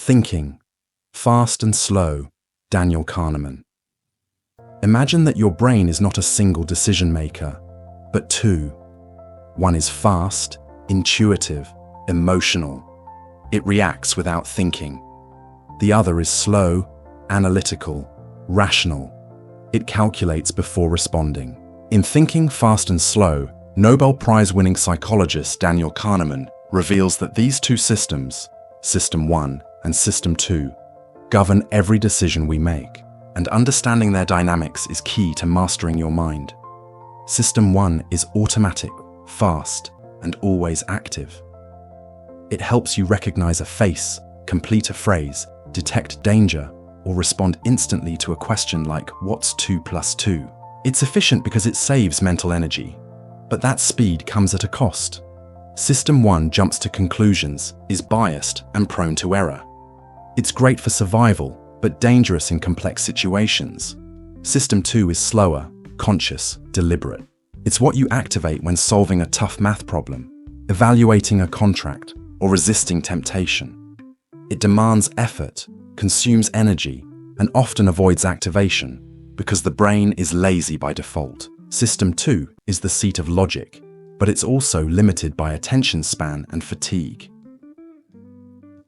Thinking, fast and slow, Daniel Kahneman. Imagine that your brain is not a single decision maker, but two. One is fast, intuitive, emotional. It reacts without thinking. The other is slow, analytical, rational. It calculates before responding. In Thinking, Fast and Slow, Nobel Prize-winning psychologist Daniel Kahneman reveals that these two systems, System 1 and System 2, govern every decision we make, and understanding their dynamics is key to mastering your mind. System 1 is automatic, fast, and always active. It helps you recognize a face, complete a phrase, detect danger, or respond instantly to a question like, "What's 2 + 2?" It's efficient because it saves mental energy, but that speed comes at a cost. System 1 jumps to conclusions, is biased, and prone to error. It's great for survival, but dangerous in complex situations. System 2 is slower, conscious, deliberate. It's what you activate when solving a tough math problem, evaluating a contract, or resisting temptation. It demands effort, consumes energy, and often avoids activation because the brain is lazy by default. System 2 is the seat of logic, but it's also limited by attention span and fatigue.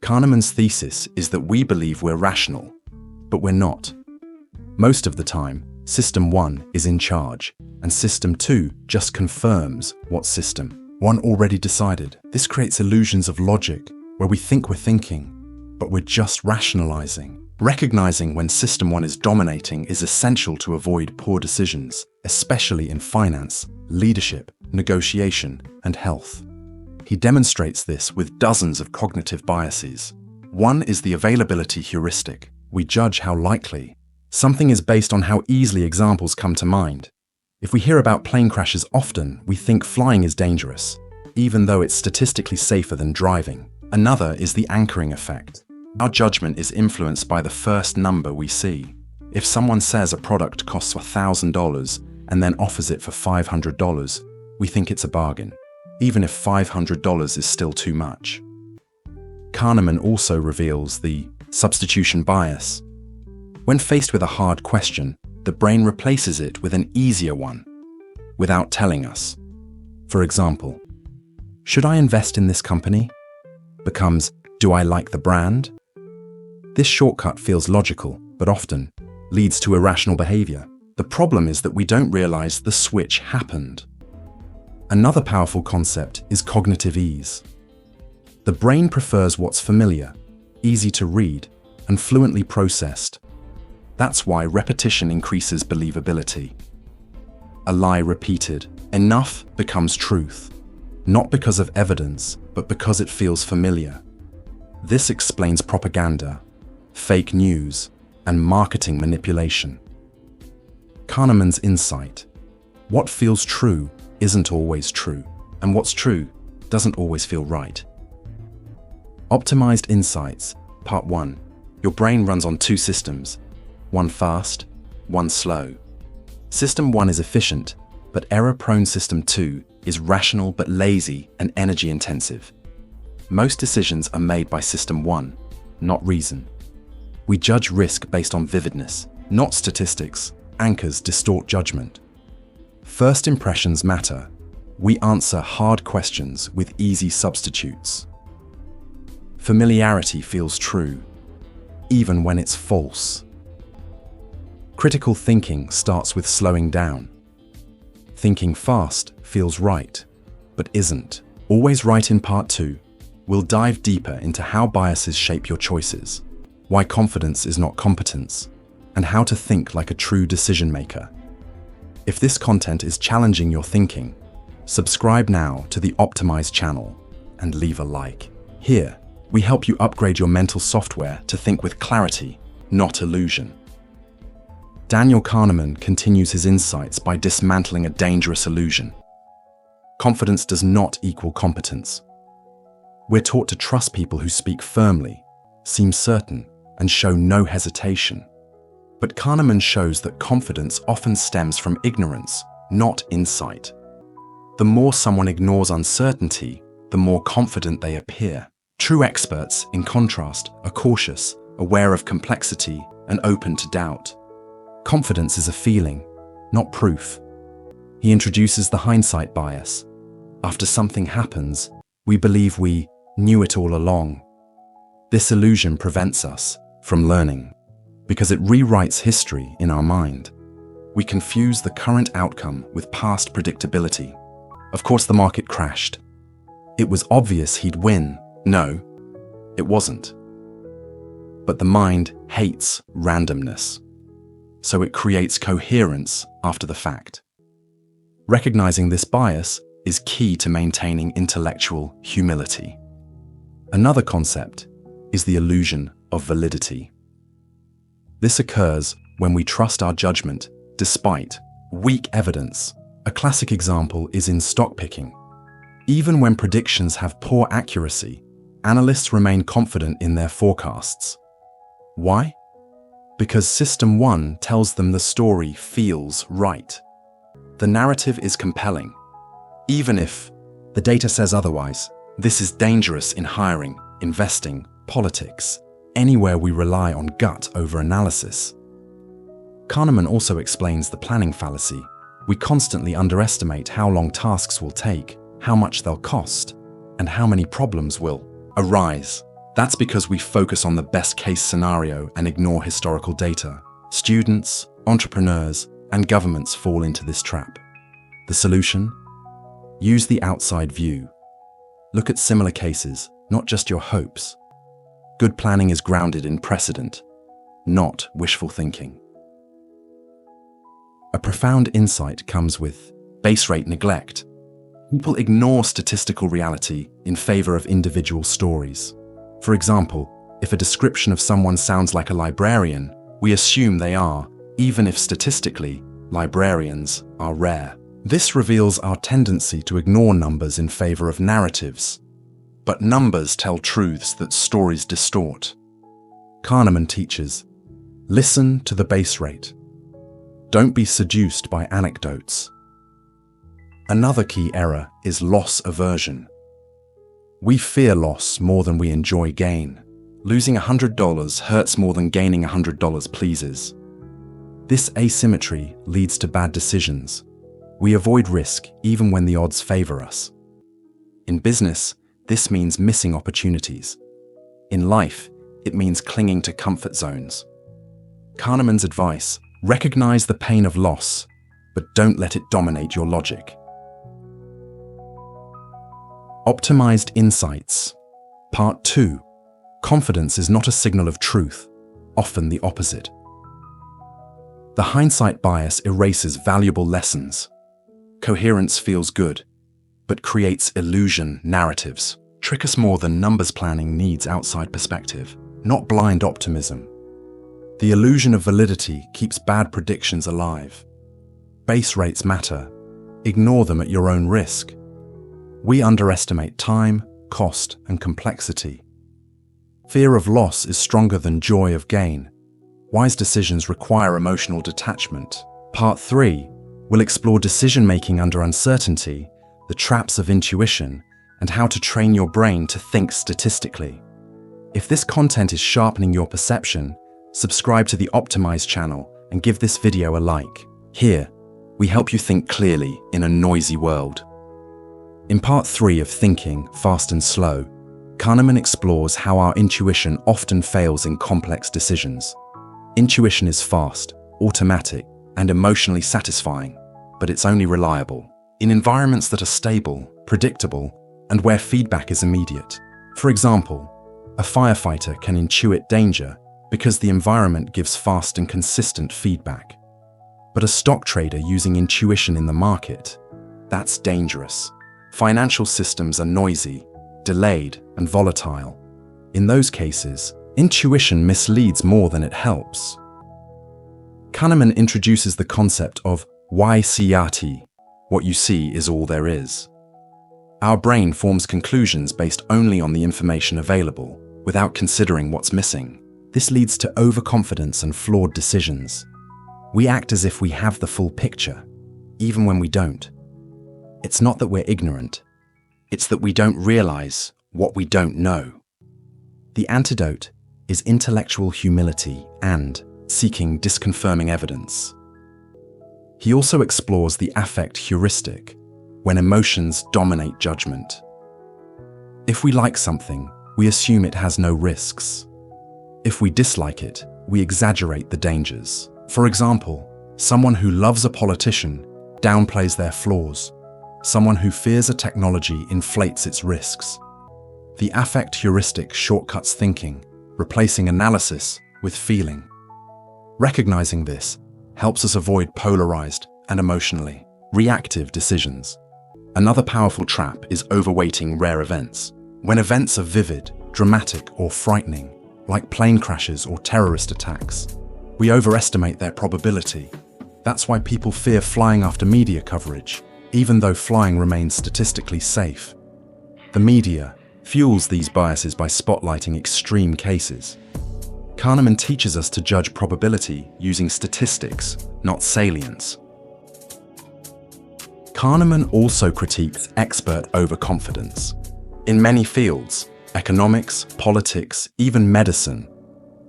Kahneman's thesis is that we believe we're rational, but we're not. Most of the time, System 1 is in charge, and System 2 just confirms what System 1 already decided. This creates illusions of logic, where we think we're thinking, but we're just rationalizing. Recognizing when System 1 is dominating is essential to avoid poor decisions, especially in finance, leadership, negotiation, and health. He demonstrates this with dozens of cognitive biases. One is the availability heuristic. We judge how likely something is based on how easily examples come to mind. If we hear about plane crashes often, we think flying is dangerous, even though it's statistically safer than driving. Another is the anchoring effect. Our judgment is influenced by the first number we see. If someone says a product costs $1,000 and then offers it for $500, we think it's a bargain, even if $500 is still too much. Kahneman also reveals the substitution bias. When faced with a hard question, the brain replaces it with an easier one, without telling us. For example, should I invest in this company? Becomes, do I like the brand? This shortcut feels logical, but often leads to irrational behavior. The problem is that we don't realize the switch happened. Another powerful concept is cognitive ease. The brain prefers what's familiar, easy to read, and fluently processed. That's why repetition increases believability. A lie repeated enough becomes truth, not because of evidence, but because it feels familiar. This explains propaganda, fake news, and marketing manipulation. Kahneman's insight: what feels true isn't always true, and what's true doesn't always feel right. Optimized insights. Part 1. Your brain runs on two systems, one fast, one slow. System 1 is efficient, but error-prone System 2 is rational but lazy and energy-intensive. Most decisions are made by System 1, not reason. We judge risk based on vividness, not statistics. Anchors distort judgment. First impressions matter. We answer hard questions with easy substitutes. Familiarity feels true, even when it's false. Critical thinking starts with slowing down. Thinking fast feels right, but isn't always right. In Part 2, we'll dive deeper into how biases shape your choices, why confidence is not competence, and how to think like a true decision maker. If this content is challenging your thinking, subscribe now to the Optimized channel and leave a like. Here, we help you upgrade your mental software to think with clarity, not illusion. Daniel Kahneman continues his insights by dismantling a dangerous illusion. Confidence does not equal competence. We're taught to trust people who speak firmly, seem certain, and show no hesitation. But Kahneman shows that confidence often stems from ignorance, not insight. The more someone ignores uncertainty, the more confident they appear. True experts, in contrast, are cautious, aware of complexity, and open to doubt. Confidence is a feeling, not proof. He introduces the hindsight bias. After something happens, we believe we knew it all along. This illusion prevents us from learning because it rewrites history in our mind. We confuse the current outcome with past predictability. Of course, the market crashed. It was obvious he'd win. No, it wasn't. But the mind hates randomness, so it creates coherence after the fact. Recognizing this bias is key to maintaining intellectual humility. Another concept is the illusion of validity. This occurs when we trust our judgment despite weak evidence. A classic example is in stock picking. Even when predictions have poor accuracy, analysts remain confident in their forecasts. Why? Because System 1 tells them the story feels right. The narrative is compelling, even if the data says otherwise. This is dangerous in hiring, investing, politics, anywhere we rely on gut over analysis. Kahneman also explains the planning fallacy. We constantly underestimate how long tasks will take, how much they'll cost, and how many problems will arise. That's because we focus on the best-case scenario and ignore historical data. Students, entrepreneurs, and governments fall into this trap. The solution? Use the outside view. Look at similar cases, not just your hopes. Good planning is grounded in precedent, not wishful thinking. A profound insight comes with base rate neglect. People ignore statistical reality in favor of individual stories. For example, if a description of someone sounds like a librarian, we assume they are, even if statistically, librarians are rare. This reveals our tendency to ignore numbers in favor of narratives. But numbers tell truths that stories distort. Kahneman teaches, listen to the base rate. Don't be seduced by anecdotes. Another key error is loss aversion. We fear loss more than we enjoy gain. Losing $100 hurts more than gaining $100 pleases. This asymmetry leads to bad decisions. We avoid risk even when the odds favor us. In business, this means missing opportunities. In life, it means clinging to comfort zones. Kahneman's advice: recognize the pain of loss, but don't let it dominate your logic. Optimized insights. Part 2. Confidence is not a signal of truth, often the opposite. The hindsight bias erases valuable lessons. Coherence feels good, but creates illusion narratives. Trick us more than numbers planning needs outside perspective, not blind optimism. The illusion of validity keeps bad predictions alive. Base rates matter. Ignore them at your own risk. We underestimate time, cost, and complexity. Fear of loss is stronger than joy of gain. Wise decisions require emotional detachment. Part 3 will explore decision-making under uncertainty, the traps of intuition, and how to train your brain to think statistically. If this content is sharpening your perception, subscribe to the Optimize channel and give this video a like. Here, we help you think clearly in a noisy world. In Part 3 of Thinking, Fast and Slow, Kahneman explores how our intuition often fails in complex decisions. Intuition is fast, automatic, and emotionally satisfying, but it's only reliable in environments that are stable, predictable, and where feedback is immediate. For example, a firefighter can intuit danger because the environment gives fast and consistent feedback. But a stock trader using intuition in the market, that's dangerous. Financial systems are noisy, delayed, and volatile. In those cases, intuition misleads more than it helps. Kahneman introduces the concept of YCRT, what you see is all there is. Our brain forms conclusions based only on the information available, without considering what's missing. This leads to overconfidence and flawed decisions. We act as if we have the full picture, even when we don't. It's not that we're ignorant, it's that we don't realize what we don't know. The antidote is intellectual humility and seeking disconfirming evidence. He also explores the affect heuristic, when emotions dominate judgment. If we like something, we assume it has no risks. If we dislike it, we exaggerate the dangers. For example, someone who loves a politician downplays their flaws. Someone who fears a technology inflates its risks. The affect heuristic shortcuts thinking, replacing analysis with feeling. Recognizing this helps us avoid polarized and emotionally reactive decisions. Another powerful trap is overweighting rare events. When events are vivid, dramatic, or frightening, like plane crashes or terrorist attacks, we overestimate their probability. That's why people fear flying after media coverage, even though flying remains statistically safe. The media fuels these biases by spotlighting extreme cases. Kahneman teaches us to judge probability using statistics, not salience. Kahneman also critiques expert overconfidence. In many fields, economics, politics, even medicine,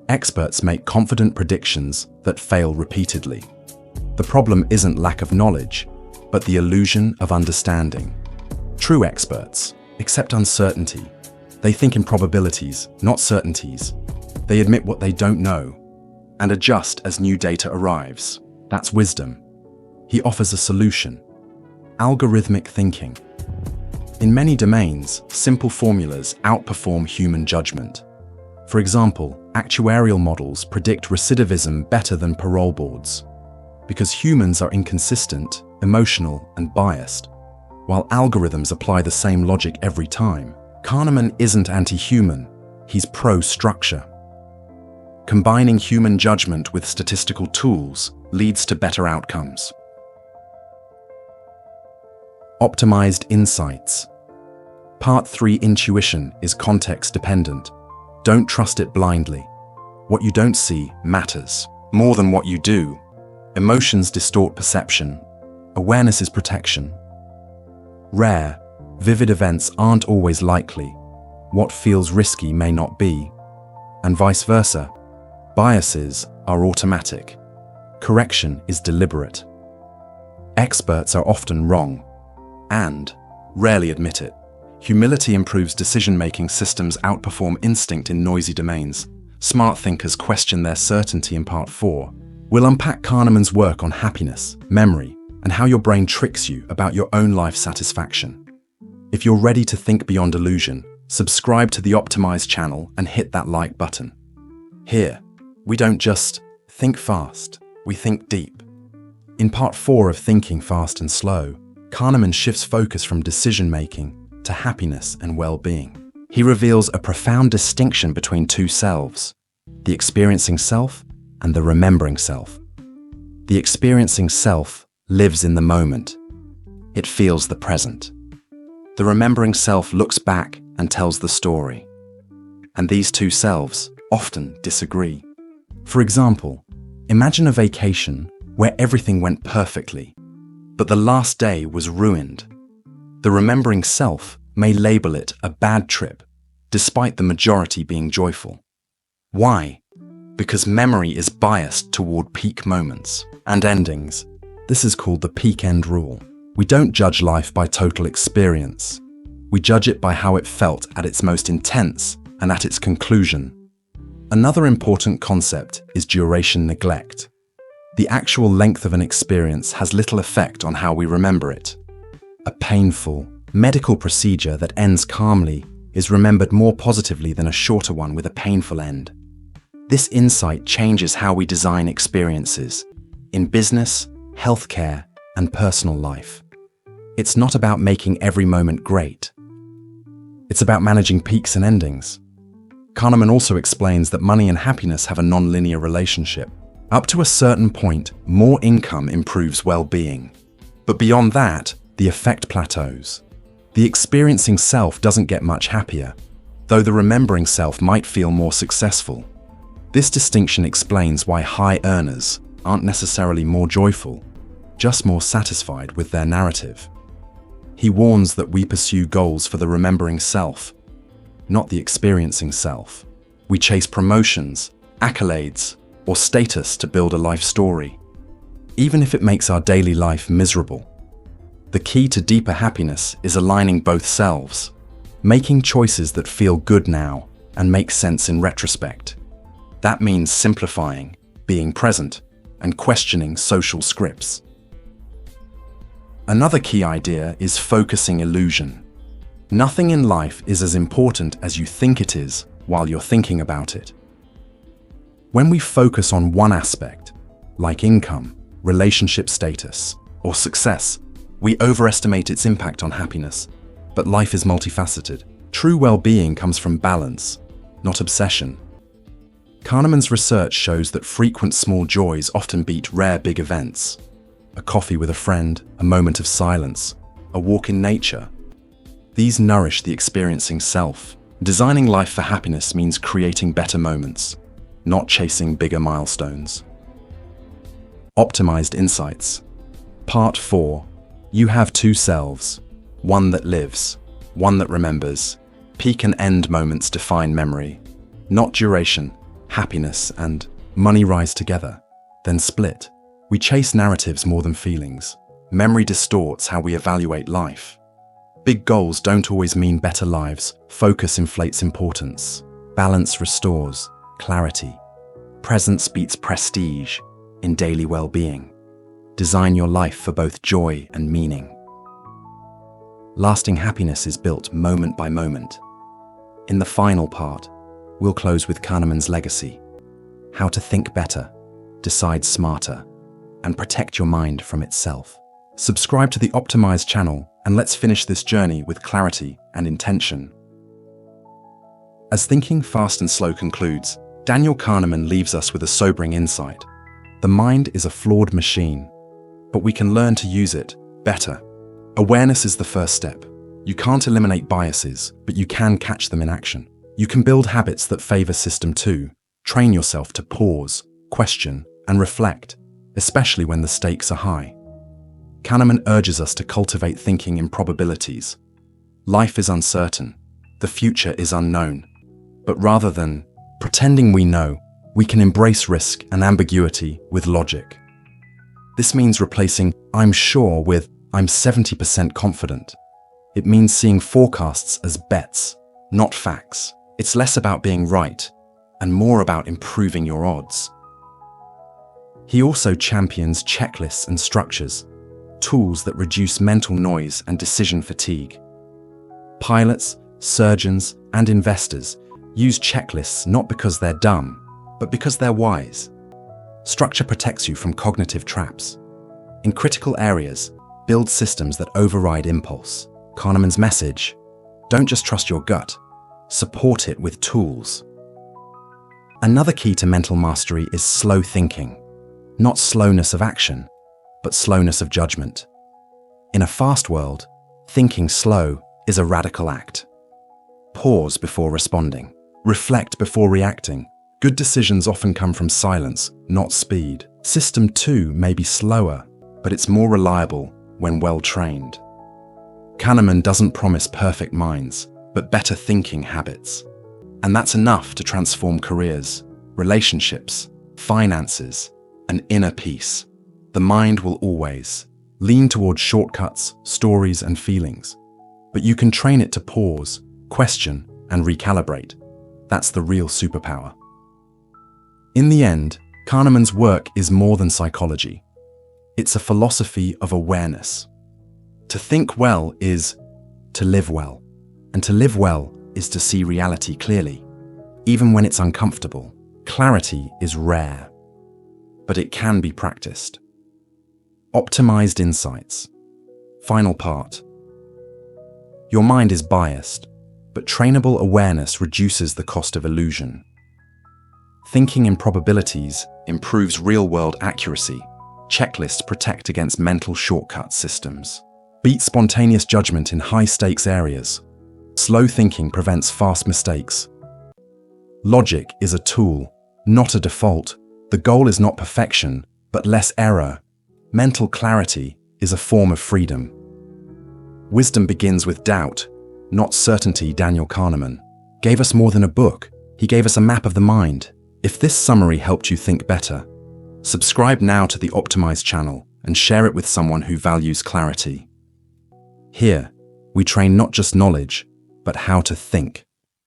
experts make confident predictions that fail repeatedly. The problem isn't lack of knowledge, but the illusion of understanding. True experts accept uncertainty. They think in probabilities, not certainties. They admit what they don't know and adjust as new data arrives. That's wisdom. He offers a solution: algorithmic thinking. In many domains, simple formulas outperform human judgment. For example, actuarial models predict recidivism better than parole boards. Because humans are inconsistent, emotional, and biased, while algorithms apply the same logic every time. Kahneman isn't anti-human, he's pro-structure. Combining human judgment with statistical tools leads to better outcomes. Optimized insights. Part 3: Intuition is context-dependent. Don't trust it blindly. What you don't see matters more than what you do. Emotions distort perception. Awareness is protection. Rare, vivid events aren't always likely. What feels risky may not be. And vice versa. Biases are automatic. Correction is deliberate. Experts are often wrong and rarely admit it. Humility improves decision-making. Systems outperform instinct in noisy domains. Smart thinkers question their certainty in Part 4. We'll unpack Kahneman's work on happiness, memory, and how your brain tricks you about your own life satisfaction. If you're ready to think beyond illusion, subscribe to the Optimized channel and hit that like button. Here, we don't just think fast, we think deep. In Part 4 of Thinking Fast and Slow, Kahneman shifts focus from decision-making to happiness and well-being. He reveals a profound distinction between two selves: the experiencing self and the remembering self. The experiencing self lives in the moment. It feels the present. The remembering self looks back and tells the story. And these two selves often disagree. For example, imagine a vacation where everything went perfectly, but the last day was ruined. The remembering self may label it a bad trip, despite the majority being joyful. Why? Because memory is biased toward peak moments and endings. This is called the peak-end rule. We don't judge life by total experience. We judge it by how it felt at its most intense and at its conclusion. Another important concept is duration neglect. The actual length of an experience has little effect on how we remember it. A painful medical procedure that ends calmly is remembered more positively than a shorter one with a painful end. This insight changes how we design experiences in business, healthcare, and personal life. It's not about making every moment great. It's about managing peaks and endings. Kahneman also explains that money and happiness have a non-linear relationship. Up to a certain point, more income improves well-being. But beyond that, the effect plateaus. The experiencing self doesn't get much happier, though the remembering self might feel more successful. This distinction explains why high earners aren't necessarily more joyful, just more satisfied with their narrative. He warns that we pursue goals for the remembering self, not the experiencing self. We chase promotions, accolades, or status to build a life story, even if it makes our daily life miserable. The key to deeper happiness is aligning both selves, making choices that feel good now and make sense in retrospect. That means simplifying, being present, and questioning social scripts. Another key idea is focusing illusion. Nothing in life is as important as you think it is while you're thinking about it. When we focus on one aspect, like income, relationship status, or success, we overestimate its impact on happiness. But life is multifaceted. True well-being comes from balance, not obsession. Kahneman's research shows that frequent small joys often beat rare big events. A coffee with a friend, a moment of silence, a walk in nature. These nourish the experiencing self. Designing life for happiness means creating better moments, not chasing bigger milestones. Optimized insights. Part 4. You have two selves, one that lives, one that remembers. Peak and end moments define memory, not duration. Happiness and money rise together, then split. We chase narratives more than feelings. Memory distorts how we evaluate life. Big goals don't always mean better lives. Focus inflates importance. Balance restores clarity. Presence beats prestige in daily well-being. Design your life for both joy and meaning. Lasting happiness is built moment by moment. In the final part, we'll close with Kahneman's legacy. How to think better, decide smarter, and protect your mind from itself. Subscribe to the Optimized channel and let's finish this journey with clarity and intention. As Thinking Fast and Slow concludes, Daniel Kahneman leaves us with a sobering insight. The mind is a flawed machine, but we can learn to use it better. Awareness is the first step. You can't eliminate biases, but you can catch them in action. You can build habits that favor System 2. Train yourself to pause, question, and reflect, especially when the stakes are high. Kahneman urges us to cultivate thinking in probabilities. Life is uncertain. The future is unknown. But rather than pretending we know, we can embrace risk and ambiguity with logic. This means replacing "I'm sure" with "I'm 70% confident." It means seeing forecasts as bets, not facts. It's less about being right and more about improving your odds. He also champions checklists and structures, tools that reduce mental noise and decision fatigue. Pilots, surgeons, and investors use checklists not because they're dumb, but because they're wise. Structure protects you from cognitive traps. In critical areas, build systems that override impulse. Kahneman's message: don't just trust your gut, support it with tools. Another key to mental mastery is slow thinking. Not slowness of action, but slowness of judgment. In a fast world, thinking slow is a radical act. Pause before responding. Reflect before reacting. Good decisions often come from silence, not speed. System 2 may be slower, but it's more reliable when well trained. Kahneman doesn't promise perfect minds, but better thinking habits. And that's enough to transform careers, relationships, finances, and inner peace. The mind will always lean towards shortcuts, stories, and feelings. But you can train it to pause, question, and recalibrate. That's the real superpower. In the end, Kahneman's work is more than psychology. It's a philosophy of awareness. To think well is to live well, and to live well is to see reality clearly. Even when it's uncomfortable, clarity is rare, but it can be practiced. Optimized insights. Final part. Your mind is biased, but trainable awareness reduces the cost of illusion. Thinking in probabilities improves real-world accuracy. Checklists protect against mental shortcut systems. Beat spontaneous judgment in high-stakes areas. Slow thinking prevents fast mistakes. Logic is a tool, not a default. The goal is not perfection, but less error. Mental clarity is a form of freedom. Wisdom begins with doubt, not certainty. Daniel Kahneman gave us more than a book. He gave us a map of the mind. If this summary helped you think better, subscribe now to the Optimize channel and share it with someone who values clarity. Here, we train not just knowledge, but how to think.